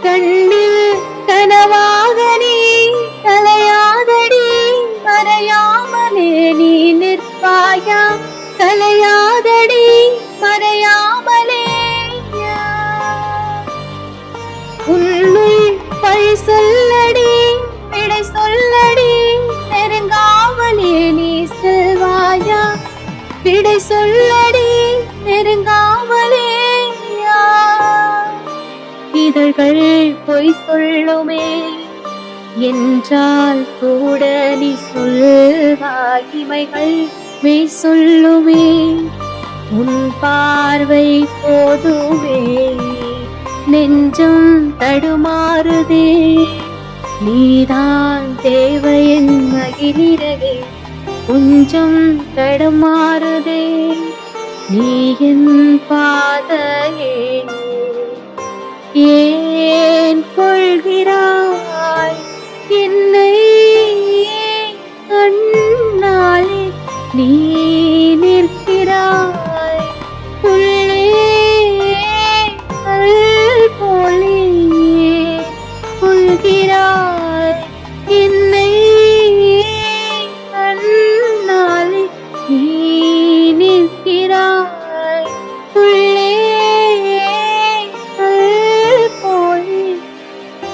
கண்ணில் கனவாக நீ கலையாதடி மறையாமலே நீ நிற்பாயா கலையாதடி மறையாமலே உன்னுள் பழி சொல்லடி விடை சொல்லடி நெருங்காமலே நீ செல்வாயா விடை சொல்லடி நெருங்காமலே இதழ்கள் பொய் சொல்லுமே என்றால் கூட நீ சொல்வாய் இமைகள் மெய் சொல்லுமே உன் பார்வை போதுமே நெஞ்சம் தடுமாறுதே நீதான் தேவையின் மகிழிறகே கொஞ்சம் தடுமாறுதே நீ என் பாதையே ஏன் கொள்கிறாய் என்னை கண்ணாலே நீ